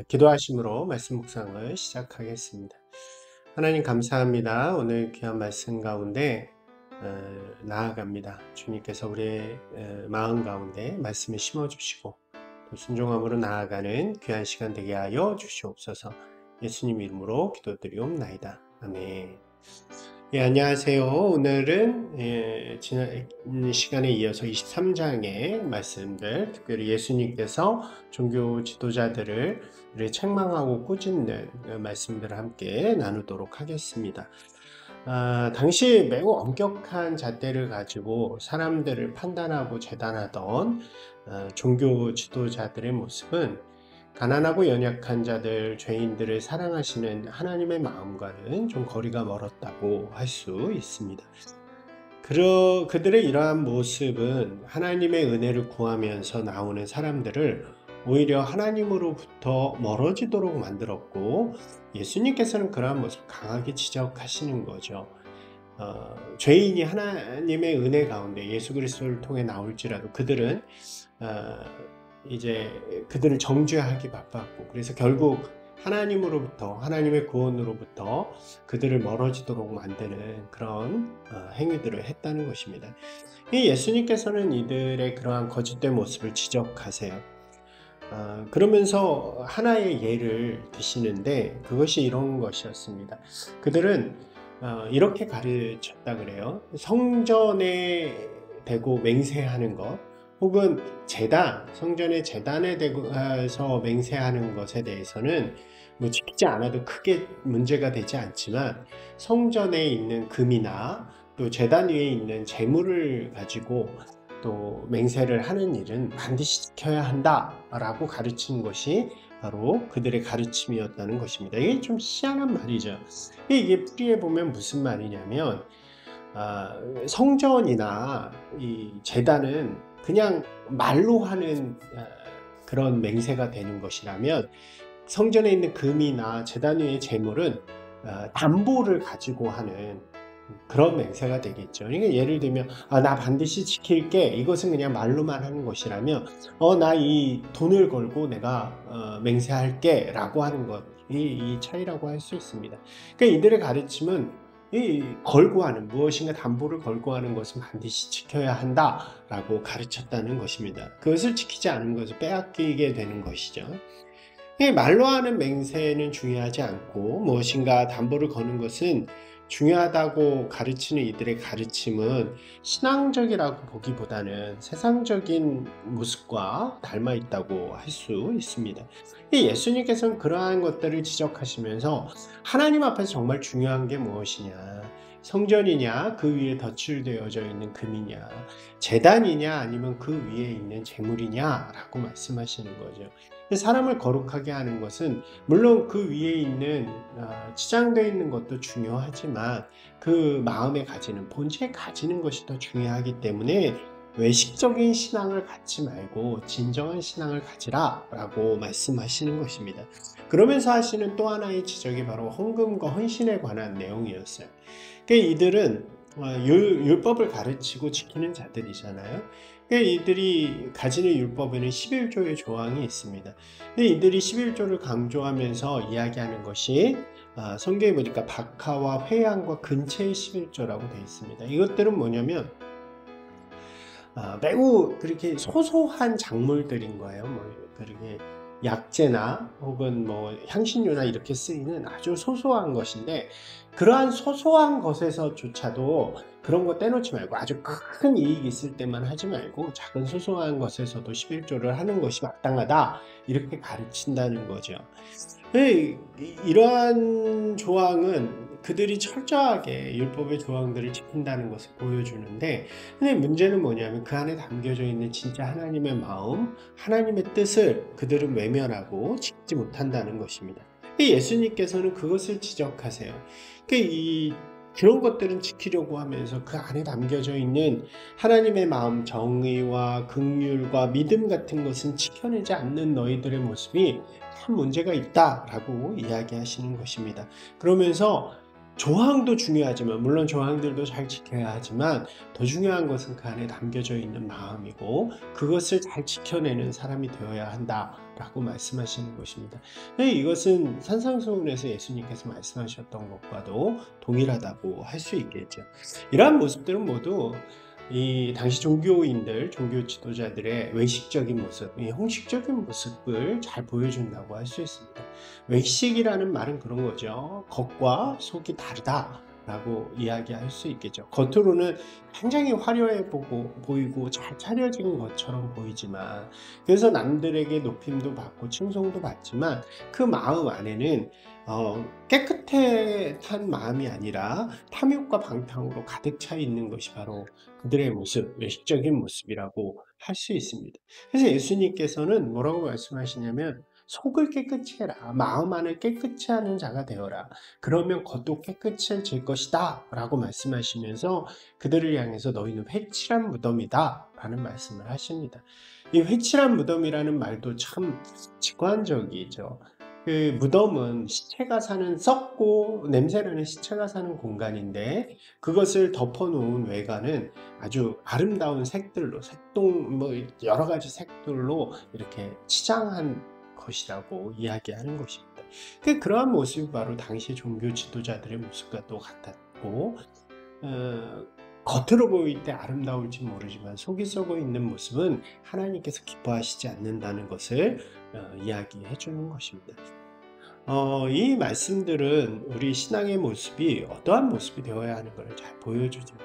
기도하심으로 말씀 묵상을 시작하겠습니다. 하나님 감사합니다. 오늘 귀한 말씀 가운데 나아갑니다. 주님께서 우리의 마음 가운데 말씀을 심어주시고 또 순종함으로 나아가는 귀한 시간 되게 하여 주시옵소서. 예수님 이름으로 기도드리옵나이다. 아멘. 안녕하세요. 오늘은 지난 시간에 이어서 23장의 말씀들, 특별히 예수님께서 종교 지도자들을 책망하고 꾸짖는 말씀들을 함께 나누도록 하겠습니다. 당시 매우 엄격한 잣대를 가지고 사람들을 판단하고 재단하던 종교 지도자들의 모습은 가난하고 연약한 자들, 죄인들을 사랑하시는 하나님의 마음과는 좀 거리가 멀었다고 할 수 있습니다. 그들의 이러한 모습은 하나님의 은혜를 구하면서 나오는 사람들을 오히려 하나님으로부터 멀어지도록 만들었고, 예수님께서는 그러한 모습을 강하게 지적하시는 거죠. 죄인이 하나님의 은혜 가운데 예수 그리스도를 통해 나올지라도 그들은 이제 그들을 정죄하기 바빴고, 그래서 결국 하나님으로부터, 하나님의 구원으로부터 그들을 멀어지도록 만드는 그런 행위들을 했다는 것입니다. 이 예수님께서는 이들의 그러한 거짓된 모습을 지적하세요. 그러면서 하나의 예를 드시는데 그것이 이런 것이었습니다. 그들은 이렇게 가르쳤다 그래요. 성전에 대고 맹세하는 것, 혹은 성전의 제단에 대해서 맹세하는 것에 대해서는 뭐 지키지 않아도 크게 문제가 되지 않지만, 성전에 있는 금이나 또 제단 위에 있는 재물을 가지고 또 맹세를 하는 일은 반드시 지켜야 한다라고 가르친 것이 바로 그들의 가르침이었다는 것입니다. 이게 좀 희한한 말이죠. 이게 풀이해 보면 무슨 말이냐면, 성전이나 이 제단은 그냥 말로 하는 그런 맹세가 되는 것이라면, 성전에 있는 금이나 제단 위의 재물은 담보를 가지고 하는 그런 맹세가 되겠죠. 그러니까 예를 들면 나 반드시 지킬게, 이것은 그냥 말로만 하는 것이라면 나 이 돈을 걸고 내가 맹세할게 라고 하는 것, 이 차이라고 할 수 있습니다. 그러니까 이들의 가르침은 이 걸고 하는, 무엇인가 담보를 걸고 하는 것은 반드시 지켜야 한다라고 가르쳤다는 것입니다. 그것을 지키지 않은 것을 빼앗기게 되는 것이죠. 말로 하는 맹세는 중요하지 않고 무엇인가 담보를 거는 것은 중요하다고 가르치는 이들의 가르침은 신앙적이라고 보기보다는 세상적인 모습과 닮아 있다고 할 수 있습니다. 예수님께서는 그러한 것들을 지적하시면서 하나님 앞에서 정말 중요한 게 무엇이냐, 성전이냐, 그 위에 덧칠되어져 있는 금이냐, 제단이냐, 아니면 그 위에 있는 재물이냐 라고 말씀하시는 거죠. 사람을 거룩하게 하는 것은 물론 그 위에 있는 치장되어 있는 것도 중요하지만, 그 마음에 가지는, 본체에 가지는 것이 더 중요하기 때문에 외식적인 신앙을 갖지 말고 진정한 신앙을 가지라 라고 말씀하시는 것입니다. 그러면서 하시는 또 하나의 지적이 바로 헌금과 헌신에 관한 내용이었어요. 그러니까 이들은 율법을 가르치고 지키는 자들이잖아요. 그러니까 이들이 가지는 율법에는 11조의 조항이 있습니다. 근데 이들이 11조를 강조하면서 이야기하는 것이 성경에 보니까 박하와 회양과 근체의 11조라고 되어 있습니다. 이것들은 뭐냐면 매우 그렇게 소소한 작물들인 거예요. 뭐 그렇게 약재나 혹은 뭐 향신료나 이렇게 쓰이는 아주 소소한 것인데, 그러한 소소한 것에서조차도 그런 거 떼놓지 말고 아주 큰 이익이 있을 때만 하지 말고 작은 소소한 것에서도 11조를 하는 것이 마땅하다, 이렇게 가르친다는 거죠. 이러한 조항은 그들이 철저하게 율법의 조항들을 지킨다는 것을 보여주는데, 근데 문제는 뭐냐면 그 안에 담겨져 있는 진짜 하나님의 마음, 하나님의 뜻을 그들은 외면하고 지키지 못한다는 것입니다. 예수님께서는 그것을 지적하세요. 그런 것들은 지키려고 하면서 그 안에 담겨져 있는 하나님의 마음, 정의와 긍휼과 믿음 같은 것은 지켜내지 않는 너희들의 모습이 큰 문제가 있다라고 이야기하시는 것입니다. 그러면서 조항도 중요하지만 물론 조항들도 잘 지켜야 하지만 더 중요한 것은 그 안에 담겨져 있는 마음이고 그것을 잘 지켜내는 사람이 되어야 한다라고 말씀하시는 것입니다. 이것은 산상수훈에서 예수님께서 말씀하셨던 것과도 동일하다고 할 수 있겠죠. 이러한 모습들은 모두 이 당시 종교인들, 종교 지도자들의 외식적인 모습, 이 형식적인 모습을 잘 보여준다고 할 수 있습니다. 외식이라는 말은 그런 거죠. 겉과 속이 다르다라고 이야기할 수 있겠죠. 겉으로는 굉장히 화려해 보이고 잘 차려진 것처럼 보이지만, 그래서 남들에게 높임도 받고 칭송도 받지만 그 마음 안에는 깨끗한 마음이 아니라 탐욕과 방탕으로 가득 차 있는 것이 바로 그들의 모습, 외식적인 모습이라고 할 수 있습니다. 그래서 예수님께서는 뭐라고 말씀하시냐면 속을 깨끗이 해라. 마음 안을 깨끗이 하는 자가 되어라. 그러면 겉도 깨끗해질 것이다. 라고 말씀하시면서 그들을 향해서 너희는 회칠한 무덤이다. 라는 말씀을 하십니다. 이 회칠한 무덤이라는 말도 참 직관적이죠. 그 무덤은 시체가 사는, 썩고 냄새나는 시체가 사는 공간인데 그것을 덮어놓은 외관은 아주 아름다운 색들로, 색동 뭐 여러 가지 색들로 이렇게 치장한 것이라고 이야기하는 것입니다. 그러한 모습이 바로 당시 종교 지도자들의 모습과 또 같았고, 겉으로 보일 때 아름다울지 모르지만 속이 썩어 있는 모습은 하나님께서 기뻐하시지 않는다는 것을 이야기해 주는 것입니다. 이 말씀들은 우리 신앙의 모습이 어떠한 모습이 되어야 하는 것을 잘 보여주죠.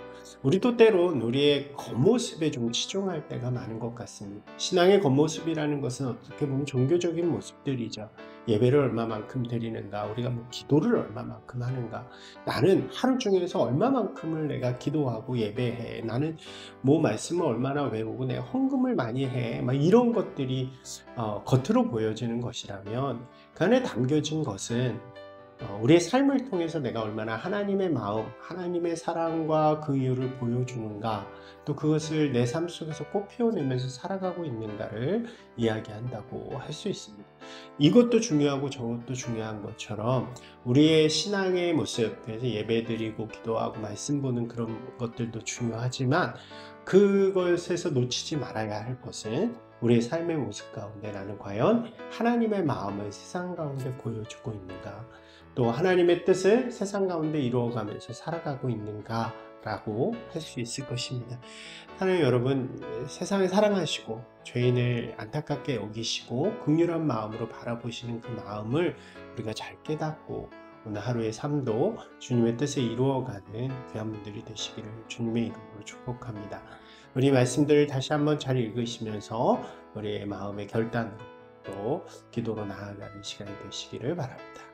우리도 때론 우리의 겉모습에 좀 치중할 때가 많은 것 같습니다. 신앙의 겉모습이라는 것은 어떻게 보면 종교적인 모습들이죠. 예배를 얼마만큼 드리는가, 우리가 뭐 기도를 얼마만큼 하는가, 나는 하루 중에서 얼마만큼을 내가 기도하고 예배해, 나는 뭐 말씀을 얼마나 외우고 내가 헌금을 많이 해, 막 이런 것들이 겉으로 보여지는 것이라면 그 안에 담겨진 것은 우리의 삶을 통해서 내가 얼마나 하나님의 마음, 하나님의 사랑과 그 이유를 보여주는가, 또 그것을 내 삶 속에서 꽃피워내면서 살아가고 있는가를 이야기한다고 할 수 있습니다. 이것도 중요하고 저것도 중요한 것처럼 우리의 신앙의 모습, 그래서 예배드리고 기도하고 말씀 보는 그런 것들도 중요하지만 그것에서 놓치지 말아야 할 것은 우리의 삶의 모습 가운데 나는 과연 하나님의 마음을 세상 가운데 보여주고 있는가, 또 하나님의 뜻을 세상 가운데 이루어가면서 살아가고 있는가 라고 할 수 있을 것입니다. 하나님 여러분, 세상을 사랑하시고 죄인을 안타깝게 여기시고 긍휼한 마음으로 바라보시는 그 마음을 우리가 잘 깨닫고 오늘 하루의 삶도 주님의 뜻을 이루어가는 귀한 분들이 되시기를 주님의 이름으로 축복합니다. 우리 말씀들을 다시 한번 잘 읽으시면서 우리의 마음의 결단으로 또 기도로 나아가는 시간이 되시기를 바랍니다.